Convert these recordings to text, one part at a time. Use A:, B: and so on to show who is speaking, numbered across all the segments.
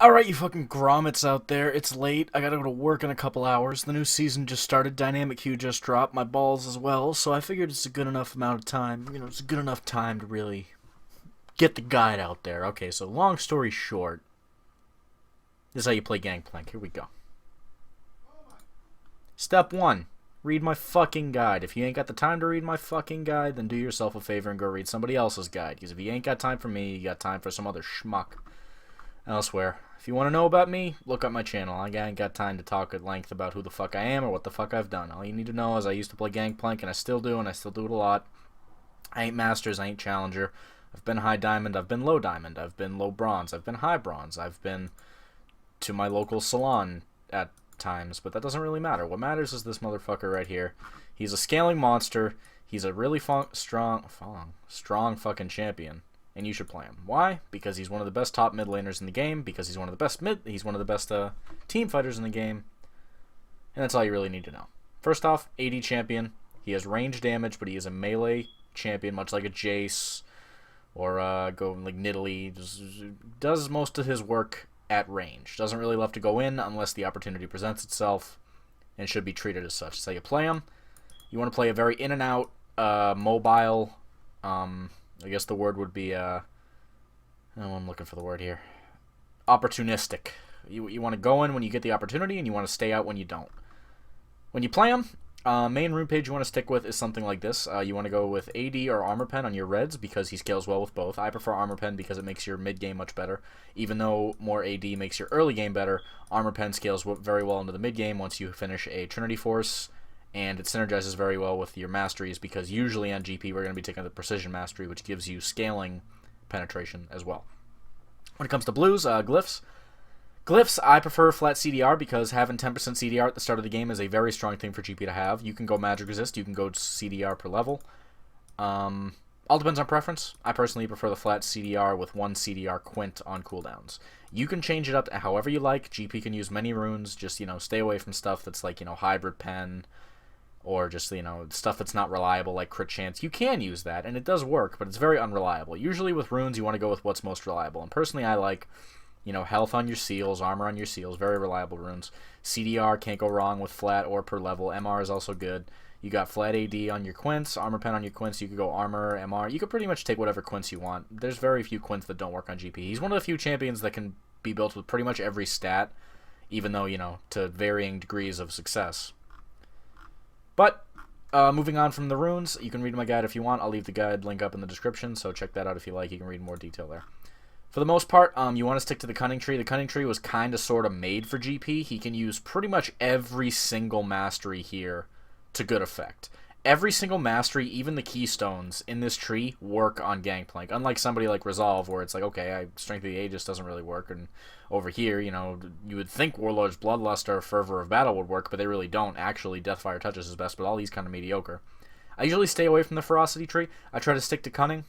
A: Alright, you fucking grommets out there. It's late. I gotta go to work in a couple hours. The new season just started. Dynamic Q just dropped. My balls as well. So I figured it's a good enough amount of time. It's a good enough time to really get the guide out there. Okay, so long story short, this is how you play Gangplank. Here we go. Step 1. Read my fucking guide. If you ain't got the time to read my fucking guide, then do yourself a favor and go read somebody else's guide. Because if you ain't got time for me, you got time for some other schmuck elsewhere. If you want to know about me, look up my channel. I ain't got time to talk at length about who the fuck I am or what the fuck I've done. All you need to know is I used to play Gangplank, and I still do it a lot. I ain't Masters, I ain't Challenger. I've been High Diamond, I've been Low Diamond, I've been Low Bronze, I've been High Bronze, I've been to my local salon at times, but that doesn't really matter. What matters is this motherfucker right here. He's a scaling monster. He's a really strong fucking champion. And you should play him. Why? Because he's one of the best top mid laners in the game. Because he's one of the best team fighters in the game. And that's all you really need to know. First off, AD champion. He has range damage, but he is a melee champion, much like a Jace or go like Nidalee. Does most of his work at range. Doesn't really love to go in unless the opportunity presents itself, and should be treated as such. That's how you play him. You want to play a very in and out, mobile. I guess the word would be, oh, I'm looking for the word here. Opportunistic. You want to go in when you get the opportunity, and you want to stay out when you don't. When you play him, main rune page you want to stick with is something like this. You want to go with AD or Armor Pen on your reds, because he scales well with both. I prefer Armor Pen because it makes your mid game much better. Even though more AD makes your early game better, Armor Pen scales very well into the mid game once you finish a Trinity Force. And it synergizes very well with your masteries, because usually on GP we're going to be taking the Precision Mastery, which gives you scaling penetration as well. When it comes to blues, glyphs. Glyphs, I prefer flat CDR, because having 10% CDR at the start of the game is a very strong thing for GP to have. You can go magic resist, you can go CDR per level. All depends on preference. I personally prefer the flat CDR with 1 CDR quint on cooldowns. You can change it up however you like. GP can use many runes. Just, stay away from stuff that's like, hybrid pen, or just, stuff that's not reliable like crit chance. You can use that, and it does work, but it's very unreliable. Usually with runes, you want to go with what's most reliable. And personally, I like, health on your seals, armor on your seals, very reliable runes. CDR, can't go wrong with flat or per level. MR is also good. You got flat AD on your quints, armor pen on your quints. You could go armor, MR. You could pretty much take whatever quints you want. There's very few quints that don't work on GP. He's one of the few champions that can be built with pretty much every stat, even though, to varying degrees of success. But, moving on from the runes, you can read my guide if you want. I'll leave the guide link up in the description, so check that out if you like. You can read more detail there. For the most part, you want to stick to the Cunning Tree. The Cunning Tree was kind of sort of made for GP. He can use pretty much every single mastery here to good effect. Every single mastery, even the keystones in this tree, work on Gangplank. Unlike somebody like Resolve, where it's like, okay, Strength of the Aegis doesn't really work, and over here, you would think Warlord's Bloodlust or Fervor of Battle would work, but they really don't. Actually, Deathfire Touches is best, but all these kind of mediocre. I usually stay away from the Ferocity tree. I try to stick to Cunning.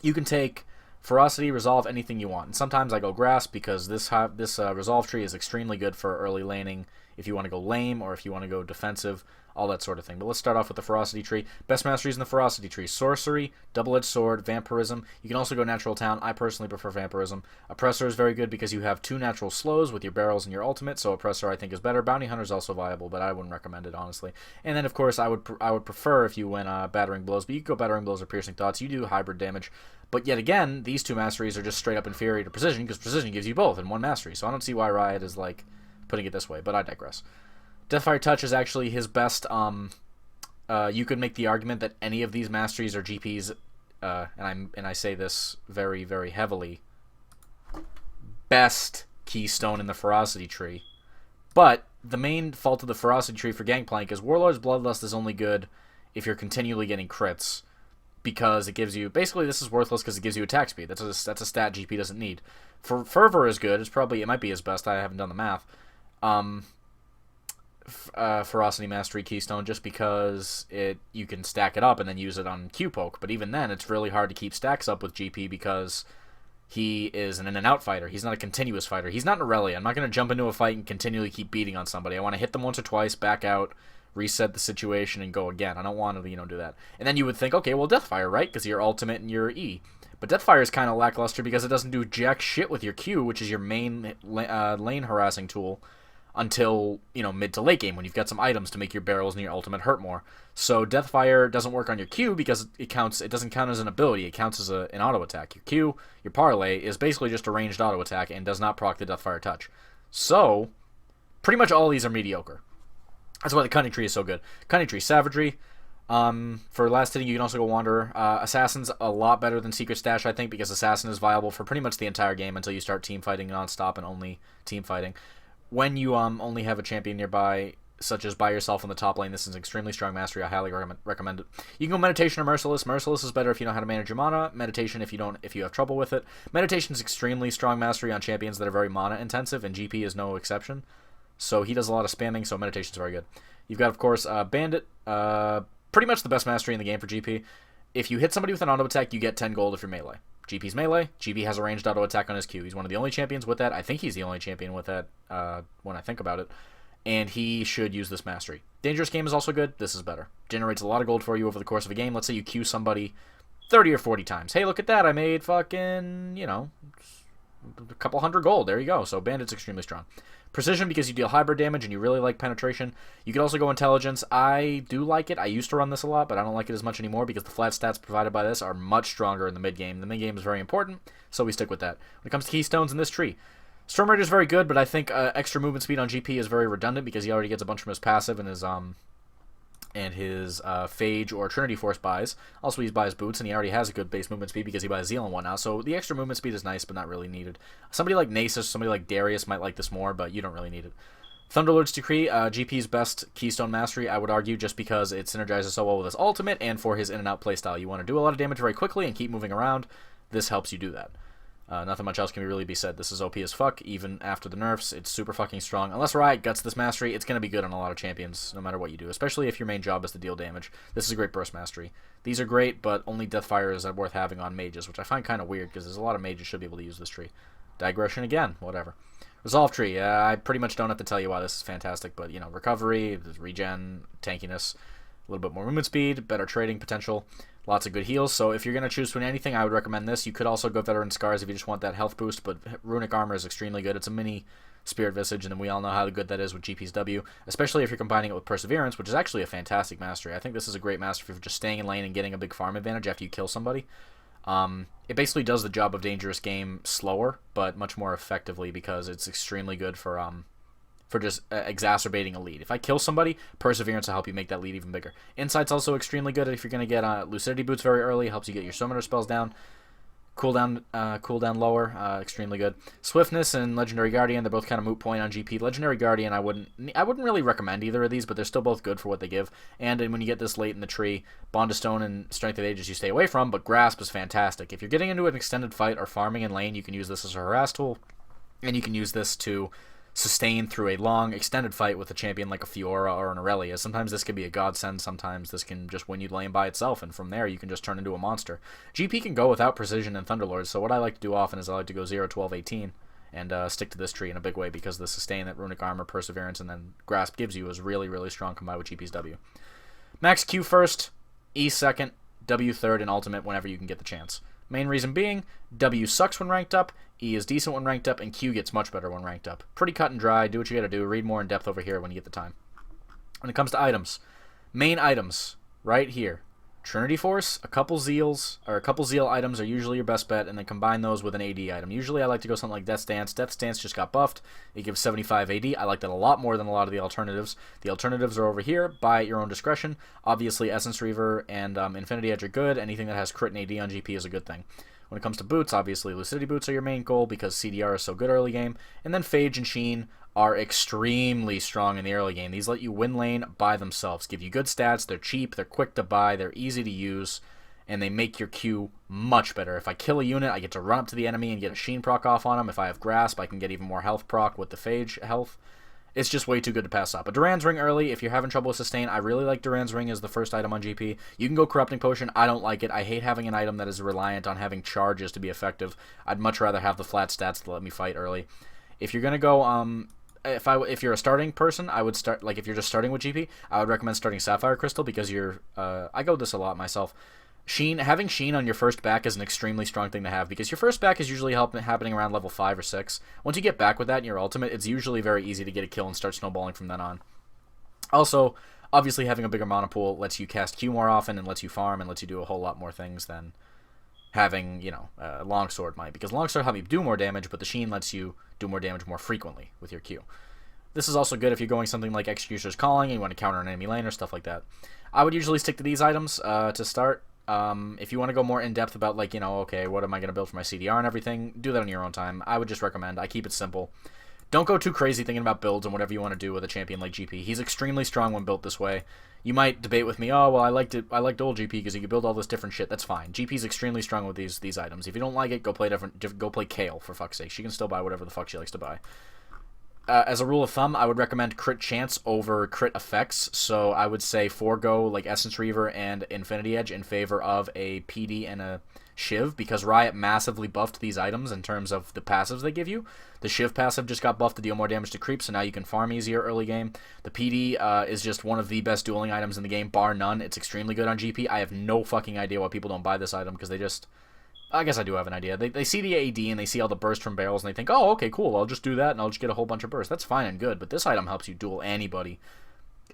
A: You can take Ferocity, Resolve, anything you want. And sometimes I go Grasp, because this Resolve tree is extremely good for early laning, if you want to go lame, or if you want to go defensive, all that sort of thing. But let's start off with the Ferocity tree. Best masteries in the Ferocity tree: Sorcery, Double-Edged Sword, Vampirism. You can also go Natural Talent. I personally prefer Vampirism. Oppressor is very good because you have 2 natural slows with your barrels and your ultimate, so Oppressor I think is better. Bounty Hunter is also viable, but I wouldn't recommend it, honestly. And then, of course, I would prefer if you went Battering Blows, but you could go Battering Blows or Piercing Thoughts. You do hybrid damage. But yet again, these 2 masteries are just straight up inferior to Precision, because Precision gives you both in 1 mastery, so I don't see why Riot is, like, putting it this way, but I digress. Deathfire Touch is actually his best. You could make the argument that any of these masteries are GP's, and I say this very, very heavily, best keystone in the Ferocity tree. But the main fault of the Ferocity tree for Gangplank is Warlord's Bloodlust is only good if you're continually getting crits, because it gives you, basically this is worthless because it gives you attack speed. That's a stat GP doesn't need. Fervor is good. It might be his best. I haven't done the math. Ferocity Mastery Keystone, just because you can stack it up and then use it on Q-Poke, but even then it's really hard to keep stacks up with GP because he is an in-and-out fighter. He's not a continuous fighter. He's not an Aurelia. I'm not going to jump into a fight and continually keep beating on somebody. I want to hit them once or twice, back out, reset the situation, and go again. I don't want to, do that. And then you would think, okay, well, Deathfire, right? Because your ultimate and your E. But Deathfire is kind of lackluster because it doesn't do jack shit with your Q, which is your main lane harassing tool, until, mid to late game when you've got some items to make your barrels and your ultimate hurt more. So Deathfire doesn't work on your Q because it doesn't count as an ability, it counts as an auto attack. Your Q, your parlay, is basically just a ranged auto attack and does not proc the Deathfire touch. So, pretty much all these are mediocre. That's why the Cunning Tree is so good. Cunning Tree, Savagery. For last hitting, you can also go Wanderer. Assassin's a lot better than Secret Stash, I think, because Assassin is viable for pretty much the entire game until you start team fighting non-stop and only team fighting. When you only have a champion nearby, such as by yourself on the top lane, this is an extremely strong mastery. I highly recommend it. You can go Meditation or Merciless. Merciless is better if you know how to manage your mana. Meditation if you have trouble with it. Meditation is extremely strong mastery on champions that are very mana intensive, and GP is no exception. So he does a lot of spamming, so Meditation is very good. You've got, of course, Bandit. Pretty much the best mastery in the game for GP. If you hit somebody with an auto attack, you get 10 gold if you're melee. GP's melee. GP has a ranged auto attack on his Q. He's one of the only champions with that. I think he's the only champion with that when I think about it. And he should use this mastery. Dangerous Game is also good. This is better. Generates a lot of gold for you over the course of a game. Let's say you Q somebody 30 or 40 times. Hey, look at that. I made fucking, a couple hundred gold. There you go. So Bandit's extremely strong. Precision because you deal hybrid damage and you really like penetration. You could also go Intelligence. I do like it. I used to run this a lot, but I don't like it as much anymore because the flat stats provided by this are much stronger in the mid-game. The mid-game is very important, so we stick with that. When it comes to Keystones in this tree, Storm Raider is very good, but I think extra movement speed on GP is very redundant because he already gets a bunch from his passive and his Phage or Trinity Force buys. Also, he buys boots, and he already has a good base movement speed because he buys Zeal and whatnot. So the extra movement speed is nice, but not really needed. Somebody like Nasus, somebody like Darius might like this more, but you don't really need it. Thunderlord's Decree, GP's best Keystone Mastery, I would argue, just because it synergizes so well with his ultimate and for his in-and-out playstyle. You want to do a lot of damage very quickly and keep moving around. This helps you do that. Nothing much else can really be said. This is OP as fuck, even after the nerfs. It's super fucking strong. Unless Riot guts this mastery, it's going to be good on a lot of champions, no matter what you do, especially if your main job is to deal damage. This is a great burst mastery. These are great, but only Deathfire is worth having on mages, which I find kind of weird, because there's a lot of mages should be able to use this tree. Digression again, whatever. Resolve Tree, I pretty much don't have to tell you why this is fantastic, but, recovery, regen, tankiness, a little bit more movement speed, better trading potential, lots of good heals. So if you're going to choose between anything, I would recommend this. You could also go Veteran Scars if you just want that health boost, but Runic Armor is extremely good. It's a mini Spirit Visage, and then we all know how good that is with GP's W, especially if you're combining it with Perseverance, which is actually a fantastic mastery. I think this is a great mastery for just staying in lane and getting a big farm advantage after you kill somebody. It basically does the job of Dangerous Game slower, but much more effectively because it's extremely good for just exacerbating a lead. If I kill somebody, Perseverance will help you make that lead even bigger. Insight's also extremely good if you're going to get Lucidity Boots very early. Helps you get your Summoner spells down. Cooldown lower. Extremely good. Swiftness and Legendary Guardian, they're both kind of moot point on GP. Legendary Guardian, I wouldn't really recommend either of these, but they're still both good for what they give. And when you get this late in the tree, Bond of Stone and Strength of Ages you stay away from, but Grasp is fantastic. If you're getting into an extended fight or farming in lane, you can use this as a harass tool, and you can use this to sustain through a long, extended fight with a champion like a Fiora or an Aurelia. Sometimes this can be a godsend, sometimes this can just win you lane by itself, and from there you can just turn into a monster. GP can go without Precision and Thunderlord, so what I like to do often is I like to go 0, 12, 18, and stick to this tree in a big way, because the sustain that Runic Armor, Perseverance, and then Grasp gives you is really, really strong combined with GP's W. Max Q first, E second, W third, and Ultimate whenever you can get the chance. Main reason being, W sucks when ranked up, E is decent when ranked up, and Q gets much better when ranked up. Pretty cut and dry, do what you gotta do, read more in depth over here when you get the time. When it comes to items, main items, right here. Trinity Force, a couple Zeal items are usually your best bet, and then combine those with an AD item. Usually I like to go something like Death Stance. Death Stance just got buffed. It gives 75 AD. I like that a lot more than a lot of the alternatives. The alternatives are over here, buy at your own discretion. Obviously, Essence Reaver and Infinity Edge are good. Anything that has crit and AD on GP is a good thing. When it comes to boots, obviously Lucidity Boots are your main goal because CDR is so good early game. And then Phage and Sheen are extremely strong in the early game. These let you win lane by themselves, give you good stats, they're cheap, they're quick to buy, they're easy to use, and they make your Q much better. If I kill a unit, I get to run up to the enemy and get a Sheen proc off on them. If I have Grasp, I can get even more health proc with the Phage health. It's just way too good to pass up. A Duran's Ring early, if you're having trouble with sustain, I really like Duran's Ring as the first item on GP. You can go Corrupting Potion. I don't like it. I hate having an item that is reliant on having charges to be effective. I'd much rather have the flat stats to let me fight early. If you're going to go, if you're a starting person, I would start, like if you're just starting with GP, I would recommend starting Sapphire Crystal because I go this a lot myself. Having Sheen on your first back is an extremely strong thing to have, because your first back is usually happening around level 5 or 6. Once you get back with that in your ultimate, it's usually very easy to get a kill and start snowballing from then on. Also, obviously having a bigger mana pool lets you cast Q more often and lets you farm and lets you do a whole lot more things than having, Longsword might, because Longsword helps you do more damage, but the Sheen lets you do more damage more frequently with your Q. This is also good if you're going something like Executioner's Calling and you want to counter an enemy lane or stuff like that. I would usually stick to these items to start. If you want to go more in-depth about, like, okay, what am I going to build for my CDR and everything, do that on your own time. I would just recommend, I keep it simple. Don't go too crazy thinking about builds and whatever you want to do with a champion like GP. He's extremely strong when built this way. You might debate with me, oh, well, I liked old GP because he could build all this different shit. That's fine. GP's extremely strong with these items. If you don't like it, go play Kale, for fuck's sake. She can still buy whatever the fuck she likes to buy. As a rule of thumb, I would recommend crit chance over crit effects, so I would say forego like Essence Reaver and Infinity Edge in favor of a PD and a Shiv, because Riot massively buffed these items in terms of the passives they give you. The Shiv passive just got buffed to deal more damage to creep, so now you can farm easier early game. The PD is just one of the best dueling items in the game, bar none. It's extremely good on GP. I have no fucking idea why people don't buy this item, because they just... I guess I do have an idea. They see the AD and they see all the burst from barrels and they think, oh, okay, cool, I'll just do that and I'll just get a whole bunch of burst. That's fine and good, but this item helps you duel anybody.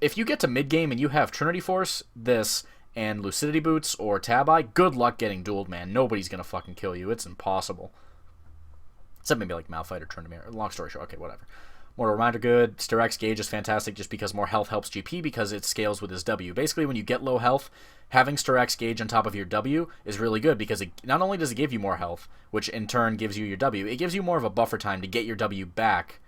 A: If you get to mid-game and you have Trinity Force, this, and Lucidity Boots or Tab Eye, good luck getting dueled, man. Nobody's gonna fucking kill you. It's impossible. Except maybe like Malphite or Trinity. Long story short, okay, whatever. Mortal Reminder good. Styrax Gauge is fantastic just because more health helps GP because it scales with his W. Basically, when you get low health, having Styrax Gauge on top of your W is really good because it, not only does it give you more health, which in turn gives you your W, it gives you more of a buffer time to get your W back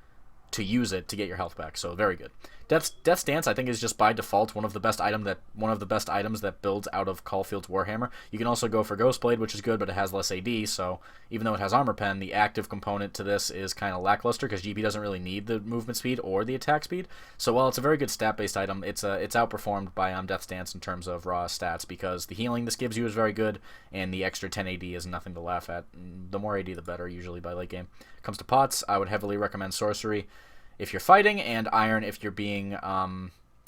A: to use it to get your health back. So very good. Death's Dance I think is just by default one of the best items that builds out of Caulfield's Warhammer. You can also go for Ghostblade, which is good, but it has less AD, so even though it has Armor Pen, the active component to this is kind of lackluster because GP doesn't really need the movement speed or the attack speed. So while it's a very good stat-based item, it's outperformed by Death's Dance in terms of raw stats because the healing this gives you is very good, and the extra 10 AD is nothing to laugh at. The more AD, the better, usually by late game. Comes to pots, I would heavily recommend Sorcery if you're fighting, and Iron if you're being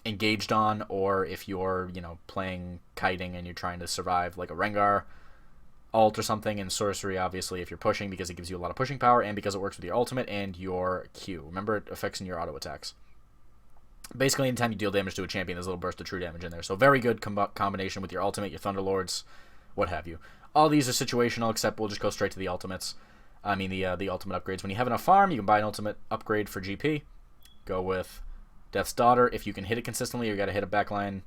A: engaged on, or if you're, playing kiting and you're trying to survive, like a Rengar ult or something, and Sorcery, obviously, if you're pushing, because it gives you a lot of pushing power, and because it works with your ultimate and your Q. Remember, it affects in your auto attacks. Basically, anytime you deal damage to a champion, there's a little burst of true damage in there. So very good combination with your ultimate, your Thunderlords, what have you. All these are situational, except we'll just go straight to the ultimates. I mean, the ultimate upgrades. When you have enough farm, you can buy an ultimate upgrade for GP. Go with Death's Daughter. If you can hit it consistently, you got to hit a backline,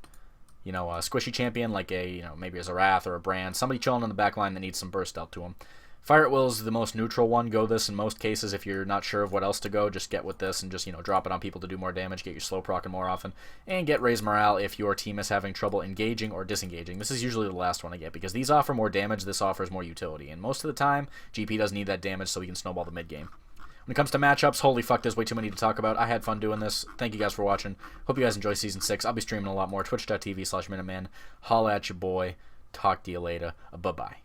A: a squishy champion like maybe a Zerath or a Brand. Somebody chilling on the backline that needs some burst dealt to him. Fire at Will is the most neutral one. Go this in most cases. If you're not sure of what else to go, just get with this and just, drop it on people to do more damage, get your slow procking more often, and get Raise Morale if your team is having trouble engaging or disengaging. This is usually the last one I get because these offer more damage, this offers more utility, and most of the time, GP doesn't need that damage so he can snowball the mid-game. When it comes to matchups, holy fuck, there's way too many to talk about. I had fun doing this. Thank you guys for watching. Hope you guys enjoy Season 6. I'll be streaming a lot more. Twitch.tv/Minuteman. Holla at your boy. Talk to you later. Bye-bye.